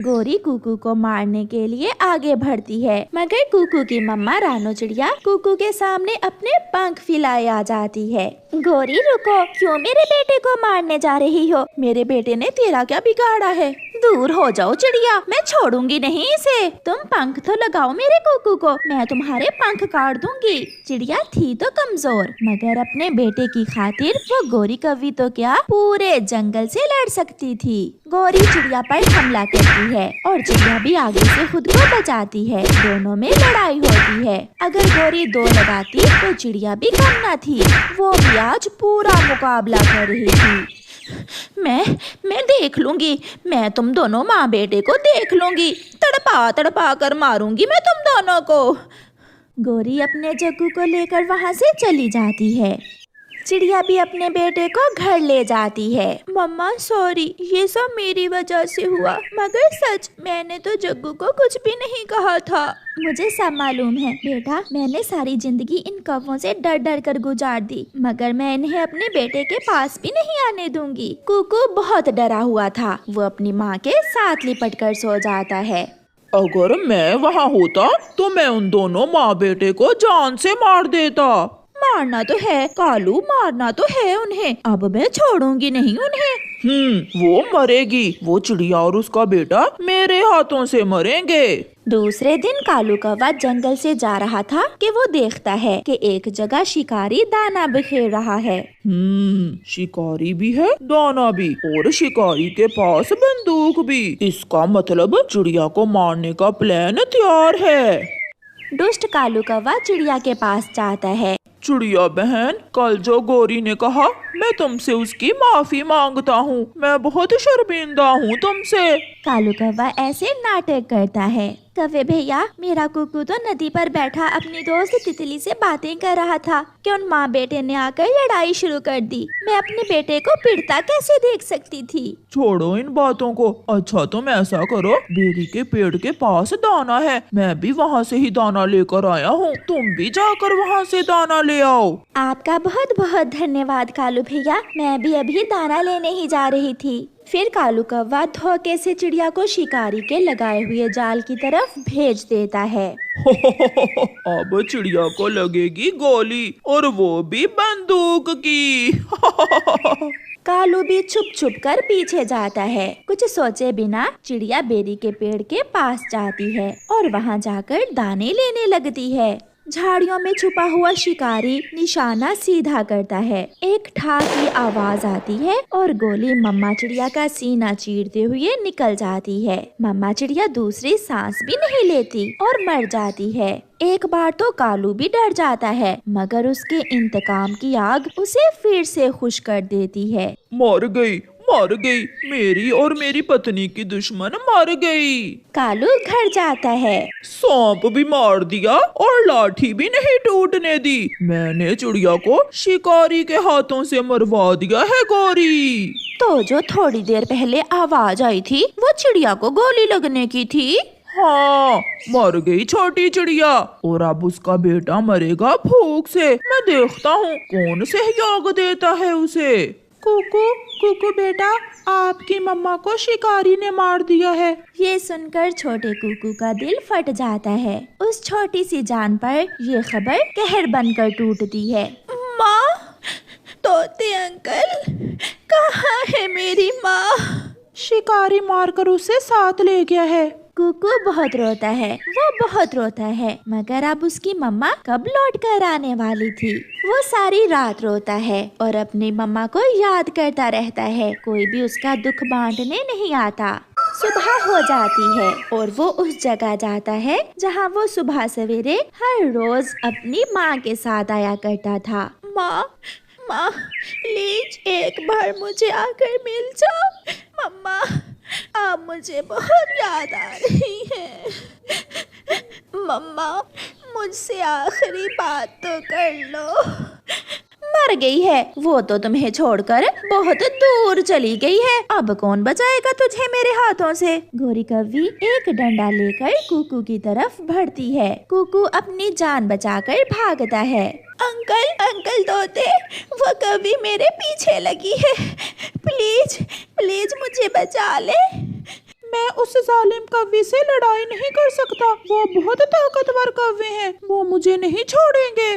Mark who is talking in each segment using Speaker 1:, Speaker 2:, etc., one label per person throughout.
Speaker 1: गोरी कुकू को मारने के लिए आगे बढ़ती है, मगर कुकू की मम्मा रानो चिड़िया कुकू के सामने अपने पंख फैलाए आ जाती है। गोरी रुको, क्यों मेरे बेटे को मारने जा रही हो? मेरे बेटे ने तेरा क्या बिगाड़ा है? दूर हो जाओ चिड़िया, मैं छोड़ूंगी नहीं इसे। तुम पंख तो लगाओ मेरे कुकू को, मैं तुम्हारे पंख काट दूंगी। चिड़िया थी तो कमजोर, मगर अपने बेटे की खातिर वो गोरी कौवी तो क्या पूरे जंगल से लड़ सकती थी। गोरी चिड़िया पर हमला करती है और चिड़िया भी आगे से खुद को बचाती है। दोनों में लड़ाई होती है। अगर गोरी दो लगाती तो चिड़िया भी कम न थी, वो भी आज पूरा मुकाबला कर रही थी। मैं देख लूंगी, मैं तुम दोनों माँ बेटे को देख लूंगी, तड़पा तड़पा कर मारूंगी मैं तुम दोनों को। गोरी अपने जग्गू को लेकर वहाँ से चली जाती है। चिड़िया भी अपने बेटे को घर ले जाती है। मम्मा सॉरी, ये सब मेरी वजह से हुआ, मगर सच मैंने तो जग्गू को कुछ भी नहीं कहा था। मुझे सब मालूम है बेटा, मैंने सारी जिंदगी इन कौवों से डर डर कर गुजार दी, मगर मैं इन्हें अपने बेटे के पास भी नहीं आने दूंगी। कुकू बहुत डरा हुआ था, वो अपनी माँ के साथ लिपट कर सो जाता है।
Speaker 2: अगर मैं वहाँ होता तो मैं उन दोनों माँ बेटे को जान से मार देता।
Speaker 1: मारना तो है कालू, मारना तो है उन्हें, अब मैं छोड़ूंगी नहीं उन्हें।
Speaker 2: वो मरेगी, वो चिड़िया और उसका बेटा मेरे हाथों से मरेंगे।
Speaker 1: दूसरे दिन कालू कौवा जंगल से जा रहा था कि वो देखता है कि एक जगह शिकारी दाना बिखेर रहा है।
Speaker 2: शिकारी भी है, दाना भी, और शिकारी के पास बंदूक भी। इसका मतलब चिड़िया को मारने का प्लान तैयार है।
Speaker 1: दुष्ट कालू कौवा चिड़िया के पास जाता है।
Speaker 2: चिड़िया बहन, कल जो गोरी ने कहा, मैं तुमसे उसकी माफी मांगता हूँ। मैं बहुत शर्मिंदा हूँ तुमसे।
Speaker 1: कालू कौवा ऐसे नाटक करता है। कौवे भैया, मेरा कुकू तो नदी पर बैठा अपनी दोस्त तितली से बातें कर रहा था कि उन माँ बेटे ने आकर लड़ाई शुरू कर दी। मैं अपने बेटे को पिटता कैसे देख सकती थी?
Speaker 2: छोड़ो इन बातों को। अच्छा तुम ऐसा करो, बेरी के पेड़ के पास दाना है, मैं भी वहाँ से ही दाना लेकर आया हूँ, तुम भी जाकर वहाँ से दाना ले आओ।
Speaker 1: आपका बहुत बहुत धन्यवाद कालू भैया, मैं भी अभी दाना लेने ही जा रही थी। फिर कालू कौवा धोखे से चिड़िया को शिकारी के लगाए हुए जाल की तरफ भेज देता है।
Speaker 2: अब चिड़िया को लगेगी गोली, और वो भी बंदूक की।
Speaker 1: कालू भी छुप छुप कर पीछे जाता है। कुछ सोचे बिना चिड़िया बेरी के पेड़ के पास जाती है और वहाँ जाकर दाने लेने लगती है। झाड़ियों में छुपा हुआ शिकारी निशाना सीधा करता है। एक ठाक की आवाज आती है और गोली मम्मा चिड़िया का सीना चीरते हुए निकल जाती है। मम्मा चिड़िया दूसरी सांस भी नहीं लेती और मर जाती है। एक बार तो कालू भी डर जाता है, मगर उसके इंतकाम की आग उसे फिर से खुश कर देती है।
Speaker 2: मर गई, मर गई, मेरी और मेरी पत्नी की दुश्मन मर गई।
Speaker 1: कालू घर जाता है।
Speaker 2: सांप भी मार दिया और लाठी भी नहीं टूटने दी। मैंने चिड़िया को शिकारी के हाथों से मरवा दिया है गोरी।
Speaker 1: तो जो थोड़ी देर पहले आवाज आई थी वो चिड़िया को गोली लगने की थी।
Speaker 2: हाँ, मर गई छोटी चिड़िया, और अब उसका बेटा मरेगा भूख से। मैं देखता हूँ कौन सहयोग देता है उसे। कुकू, कुकू बेटा, आपकी मम्मा को शिकारी ने मार दिया है।
Speaker 1: ये सुनकर छोटे कुकू का दिल फट जाता है। उस छोटी सी जान पर ये खबर कहर बनकर टूटती है। माँ, तोते अंकल, कहाँ है मेरी माँ?
Speaker 2: शिकारी मारकर उसे साथ ले गया है।
Speaker 1: कुकू बहुत रोता है, वो बहुत रोता है, मगर अब उसकी मम्मा कब लौट कर आने वाली थी। वो सारी रात रोता है और अपनी मम्मा को याद करता रहता है। कोई भी उसका दुख बांटने नहीं आता। सुबह हो जाती है और वो उस जगह जाता है जहाँ वो सुबह सवेरे हर रोज अपनी माँ के साथ आया करता था। माँ, माँ, प्लीज एक बार मुझे आकर मिल जाओ। मम्मा, आप मुझे बहुत याद आ रही है। मम्मा, मुझसे आखिरी बात तो कर लो। मर गई है वो तो तुम्हें छोड़कर बहुत दूर चली गई है। अब कौन बचाएगा तुझे मेरे हाथों से? गोरी कौवी एक डंडा लेकर कुकू की तरफ बढ़ती है। कुकू अपनी जान बचाकर भागता है। अंकल, अंकल तोते, वो कौवी मेरे पीछे लगी है, प्लीज प्लीज मुझे बचा ले।
Speaker 2: मैं उस जालिम कौवे से लड़ाई नहीं कर सकता। वो बहुत ताकतवर कौवे हैं, वो मुझे नहीं छोड़ेंगे।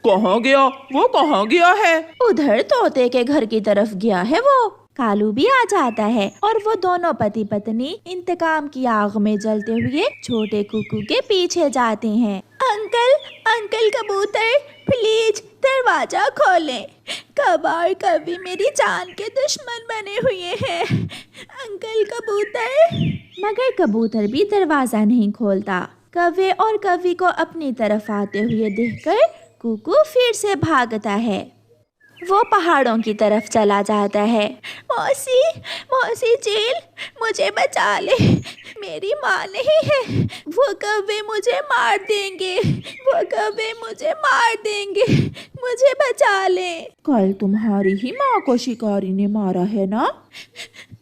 Speaker 2: कहाँ गया वो, कहाँ गया है?
Speaker 1: उधर तोते के घर की तरफ गया है वो। कालू भी आ जाता है और वो दोनों पति पत्नी इंतकाम की आग में जलते हुए छोटे कुकू के पीछे जाते हैं। अंकल, अंकल कबूतर, प्लीज दरवाजा खोलें। कौवा और कौवी मेरी जान के दुश्मन बने हुए हैं। अंकल कबूतर। मगर कबूतर भी दरवाजा नहीं खोलता। कौवे और कौवी को अपनी तरफ आते हुए देखकर कुकू फिर से भागता है। वो पहाड़ों की तरफ चला जाता है। मौसी, मौसी चील, मुझे बचा ले, मेरी माँ नहीं है। वो कौवे मुझे मार देंगे, वो कौवे मुझे मार देंगे, मुझे बचा ले।
Speaker 2: कल तुम्हारी ही माँ को शिकारी ने मारा है ना?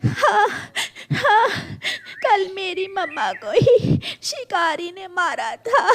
Speaker 1: हाँ, हाँ, कल मेरी मम्मा को ही शिकारी ने मारा था।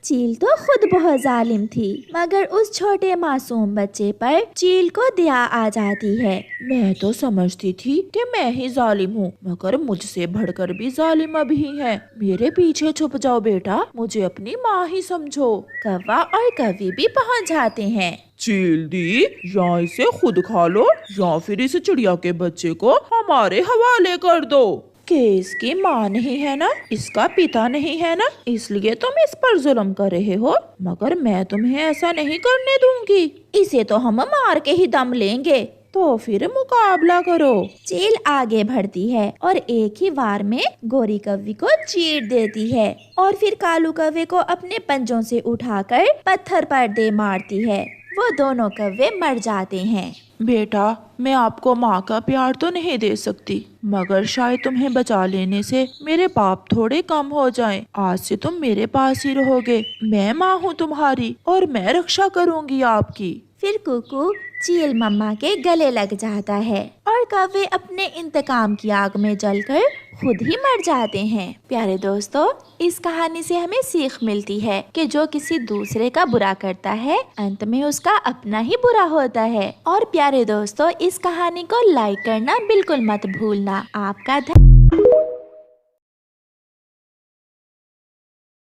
Speaker 1: चील तो खुद बहुत जालिम थी, मगर उस छोटे मासूम बच्चे पर चील को दया आ जाती है।
Speaker 2: मैं तो समझती थी कि मैं ही जालिम हूँ, मगर मुझसे बढ़कर भी जालिम अभी है। मेरे पीछे छुप जाओ बेटा, मुझे अपनी माँ ही समझो।
Speaker 1: कौवा और कौवी भी पहुँच जाते हैं।
Speaker 2: चील दी, या इसे खुद खा लो या फिर इस चिड़िया के बच्चे को हमारे हवाले कर दो। कि इसकी माँ नहीं है ना, इसका पिता नहीं है ना, इसलिए तुम इस पर जुल्म कर रहे हो। मगर मैं तुम्हें ऐसा नहीं करने दूंगी।
Speaker 1: इसे तो हम मार के ही दम लेंगे।
Speaker 2: तो फिर मुकाबला करो।
Speaker 1: चील आगे बढ़ती है और एक ही वार में गोरी कौवी को चीर देती है और फिर कालू कौवे को अपने पंजों से उठाकर पत्थर पर दे मारती है। वो दोनों कौवे मर जाते हैं।
Speaker 2: बेटा, मैं आपको माँ का प्यार तो नहीं दे सकती, मगर शायद तुम्हें बचा लेने से मेरे पाप थोड़े कम हो जाएं। आज से तुम मेरे पास ही रहोगे। मैं माँ हूँ तुम्हारी और मैं रक्षा करूँगी आपकी।
Speaker 1: फिर कुकू चील मम्मा के गले लग जाता है और कौवे अपने इंतकाम की आग में जलकर खुद ही मर जाते हैं। प्यारे दोस्तों, इस कहानी से हमें सीख मिलती है कि जो किसी दूसरे का बुरा करता है, अंत में उसका अपना ही बुरा होता है। और प्यारे दोस्तों, इस कहानी को लाइक करना बिल्कुल मत भूलना। आपका धन्यवाद।